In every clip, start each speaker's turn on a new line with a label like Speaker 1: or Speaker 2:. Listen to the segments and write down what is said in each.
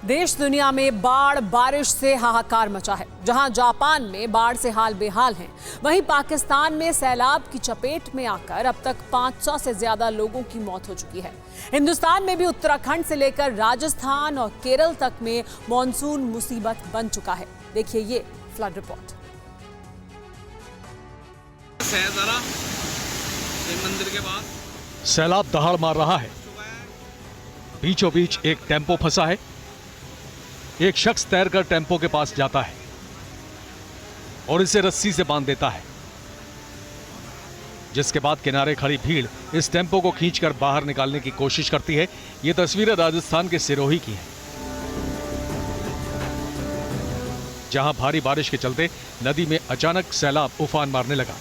Speaker 1: देश दुनिया में बाढ़ बारिश से हाहाकार मचा है। जहां जापान में बाढ़ से हाल बेहाल हैं, वहीं पाकिस्तान में सैलाब की चपेट में आकर अब तक 500 से ज्यादा लोगों की मौत हो चुकी है। हिंदुस्तान में भी उत्तराखंड से लेकर राजस्थान और केरल तक में मॉनसून मुसीबत बन चुका है। देखिए ये फ्लड रिपोर्ट।
Speaker 2: मंदिर के बाद
Speaker 3: सैलाब दहाड़ मार रहा है। बीचों बीच एक टेम्पो फंसा है। एक शख्स तैरकर टेम्पो के पास जाता है और इसे रस्सी से बांध देता है, जिसके बाद किनारे खड़ी भीड़ इस टेम्पो को खींचकर बाहर निकालने की कोशिश करती है। ये तस्वीरें राजस्थान के सिरोही की हैं, जहां भारी बारिश के चलते नदी में अचानक सैलाब उफान मारने लगा।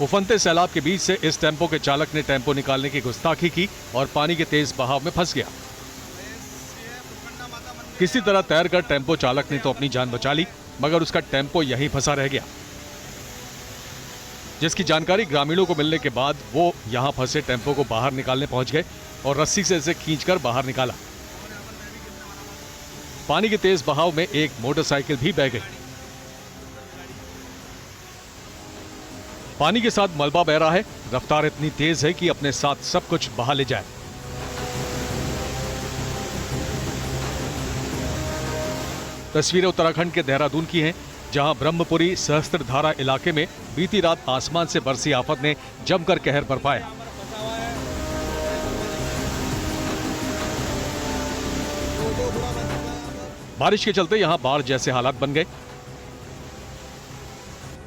Speaker 3: उफनते सैलाब के बीच से इस टेम्पो के चालक ने टेम्पो निकालने की गुस्ताखी की और पानी के तेज बहाव में फंस गया। किसी तरह तैरकर टेम्पो चालक ने तो अपनी जान बचा ली, मगर उसका टेम्पो यहीं फंसा रह गया, जिसकी जानकारी ग्रामीणों को मिलने के बाद वो यहां फंसे टेम्पो को बाहर निकालने पहुंच गए और रस्सी से इसे खींचकर बाहर निकाला। पानी के तेज बहाव में एक मोटरसाइकिल भी बह गई। पानी के साथ मलबा बह रहा है। रफ्तार इतनी तेज है कि अपने साथ सब कुछ बहा ले जाए। तस्वीरें उत्तराखंड के देहरादून की हैं, जहां ब्रह्मपुरी सहस्त्रधारा इलाके में बीती रात आसमान से बरसी आफत ने जमकर कहर बरपाया। बारिश के चलते यहां बाढ़ जैसे हालात बन गए।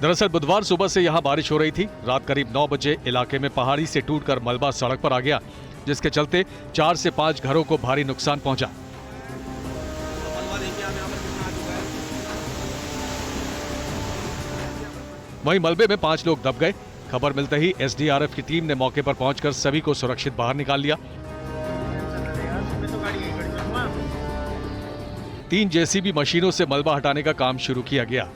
Speaker 3: दरअसल बुधवार सुबह से यहां बारिश हो रही थी। रात करीब 9 बजे इलाके में पहाड़ी से टूटकर मलबा सड़क पर आ गया, जिसके चलते 4 से 5 घरों को भारी नुकसान पहुंचा। वहीं मलबे में 5 लोग दब गए। खबर मिलते ही एसडीआरएफ की टीम ने मौके पर पहुंचकर सभी को सुरक्षित बाहर निकाल लिया। 3 जेसीबी मशीनों से मलबा हटाने का काम शुरू किया गया।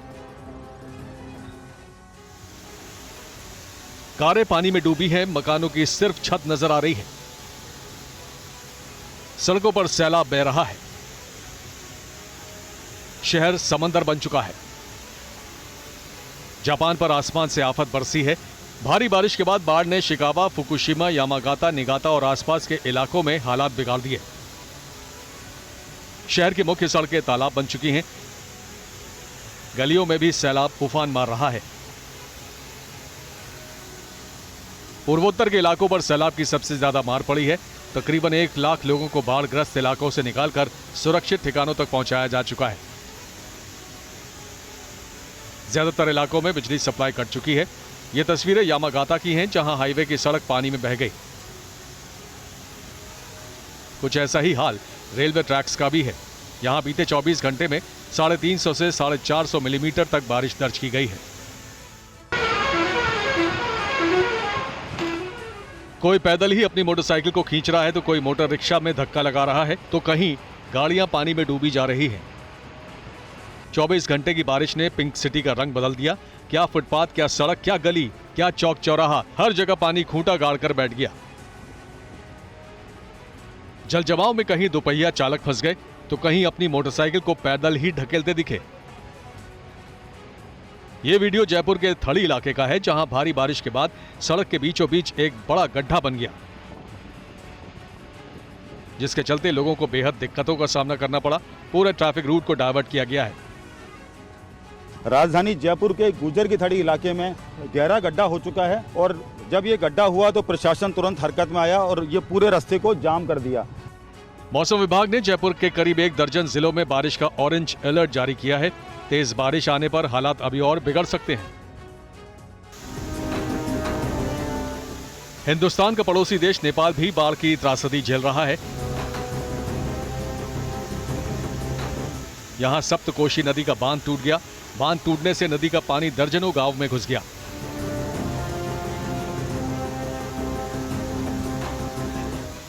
Speaker 3: कारें पानी में डूबी हैं, मकानों की सिर्फ छत नजर आ रही है। सड़कों पर सैलाब बह रहा है। शहर समंदर बन चुका है। जापान पर आसमान से आफत बरसी है। भारी बारिश के बाद बाढ़ ने शिकावा, फुकुशिमा, यामागाता, निगाता और आसपास के इलाकों में हालात बिगाड़ दिए। शहर की मुख्य सड़कें तालाब बन चुकी हैं। गलियों में भी सैलाब उफान मार रहा है। पूर्वोत्तर के इलाकों पर सैलाब की सबसे ज्यादा मार पड़ी है। तकरीबन 1 लाख लोगों को बाढ़ग्रस्त इलाकों से निकालकर सुरक्षित ठिकानों तक पहुंचाया जा चुका है। ज्यादातर इलाकों में बिजली सप्लाई कट चुकी है। ये तस्वीरें यामागाता की हैं, जहां हाईवे की सड़क पानी में बह गई। कुछ ऐसा ही हाल रेलवे ट्रैक्स का भी है। यहां बीते 24 घंटे में 350 से 450 मिलीमीटर तक बारिश दर्ज की गई है। कोई पैदल ही अपनी मोटरसाइकिल को खींच रहा है, तो कोई मोटर रिक्शा में धक्का लगा रहा है, तो कहीं गाड़ियां पानी में डूबी जा रही हैं। 24 घंटे की बारिश ने पिंक सिटी का रंग बदल दिया। क्या फुटपाथ, क्या सड़क, क्या गली, क्या चौक चौराहा, हर जगह पानी खूंटा गाड़कर बैठ गया। जल जमाव में कहीं दोपहिया चालक फंस गए, तो कहीं अपनी मोटरसाइकिल को पैदल ही ढकेलते दिखे। ये वीडियो जयपुर के थड़ी इलाके का है, जहां भारी बारिश के बाद सड़क के बीचों बीच एक बड़ा गड्ढा बन गया, जिसके चलते लोगों को बेहद दिक्कतों का सामना करना पड़ा। पूरे ट्रैफिक रूट को डायवर्ट किया गया है।
Speaker 4: राजधानी जयपुर के गुजर की थड़ी इलाके में गहरा गड्ढा हो चुका है और जब ये गड्ढा हुआ तो प्रशासन तुरंत हरकत में आया और ये पूरे रास्ते को जाम कर दिया।
Speaker 3: मौसम विभाग ने जयपुर के करीब 1 दर्जन जिलों में बारिश का ऑरेंज अलर्ट जारी किया है। तेज बारिश आने पर हालात अभी और बिगड़ सकते हैं। हिंदुस्तान का पड़ोसी देश नेपाल भी बाढ़ की त्रासदी झेल रहा है। यहां सप्तकोशी नदी का बांध टूट गया। बांध टूटने से नदी का पानी दर्जनों गांव में घुस गया।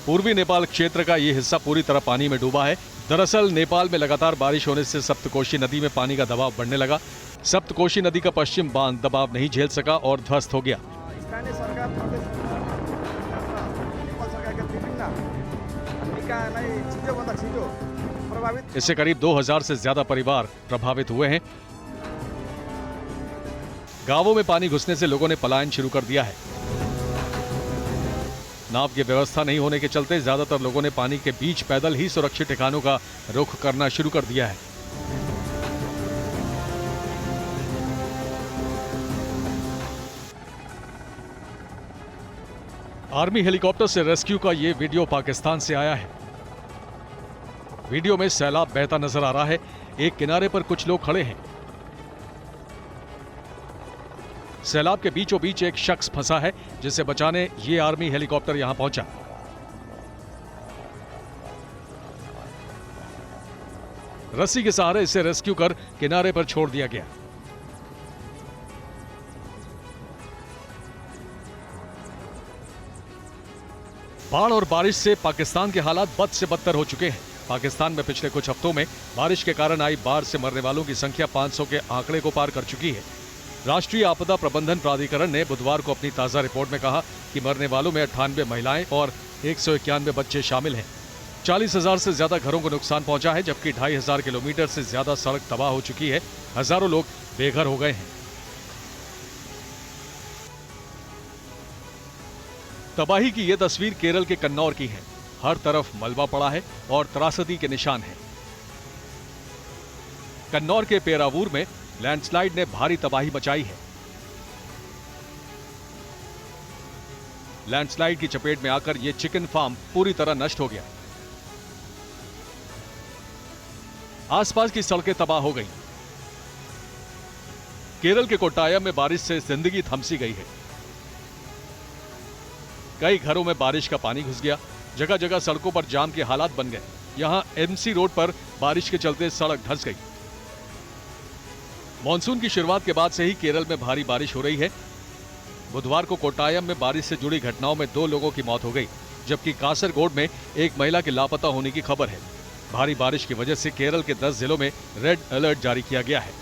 Speaker 3: पूर्वी नेपाल क्षेत्र का यह हिस्सा पूरी तरह पानी में डूबा है। दरअसल नेपाल में लगातार बारिश होने से सप्तकोशी नदी में पानी का दबाव बढ़ने लगा। सप्तकोशी नदी का पश्चिम बांध दबाव नहीं झेल सका और ध्वस्त हो गया। स्थानीय सरकार
Speaker 2: कहाँ नहीं छिटो भन्दा छिटो प्रभावित।
Speaker 3: इससे करीब 2000 से ज्यादा परिवार प्रभावित हुए हैं। गांवों में पानी घुसने से लोगों ने पलायन शुरू कर दिया है। नाव की व्यवस्था नहीं होने के चलते ज्यादातर लोगों ने पानी के बीच पैदल ही सुरक्षित ठिकानों का रुख करना शुरू कर दिया है। आर्मी हेलीकॉप्टर से रेस्क्यू का यह वीडियो पाकिस्तान से आया है। वीडियो में सैलाब बहता नजर आ रहा है। एक किनारे पर कुछ लोग खड़े हैं। सैलाब के बीचों बीच एक शख्स फंसा है, जिसे बचाने ये आर्मी हेलीकॉप्टर यहां पहुंचा। रस्सी के सहारे इसे रेस्क्यू कर किनारे पर छोड़ दिया गया। बाढ़ और बारिश से पाकिस्तान के हालात बद से बदतर हो चुके हैं। पाकिस्तान में पिछले कुछ हफ्तों में बारिश के कारण आई बाढ़ से मरने वालों की संख्या 500 के आंकड़े को पार कर चुकी है। राष्ट्रीय आपदा प्रबंधन प्राधिकरण ने बुधवार को अपनी ताजा रिपोर्ट में कहा कि मरने वालों में 98 महिलाएं और 191 बच्चे शामिल हैं। 40,000 से ज्यादा घरों को नुकसान पहुंचा है, जबकि 2500 किलोमीटर से ज्यादा सड़क तबाह हो चुकी है। हजारों लोग बेघर हो गए हैं। तबाही की यह तस्वीर केरल के कन्नौर की है। हर तरफ मलबा पड़ा है और त्रासदी के निशान हैं। कन्नौर के पेरावूर में लैंडस्लाइड ने भारी तबाही मचाई है। लैंडस्लाइड की चपेट में आकर यह चिकन फार्म पूरी तरह नष्ट हो गया। आसपास की सड़कें तबाह हो गई। केरल के कोट्टायम में बारिश से जिंदगी थमसी गई है। कई घरों में बारिश का पानी घुस गया। जगह जगह सड़कों पर जाम के हालात बन गए। यहां एमसी रोड पर बारिश के चलते सड़क धंस गई। मॉनसून की शुरुआत के बाद से ही केरल में भारी बारिश हो रही है। बुधवार को कोट्टायम में बारिश से जुड़ी घटनाओं में 2 लोगों की मौत हो गई, जबकि कासरगोड में एक महिला के लापता होने की खबर है। भारी बारिश की वजह से केरल के 10 जिलों में रेड अलर्ट जारी किया गया है।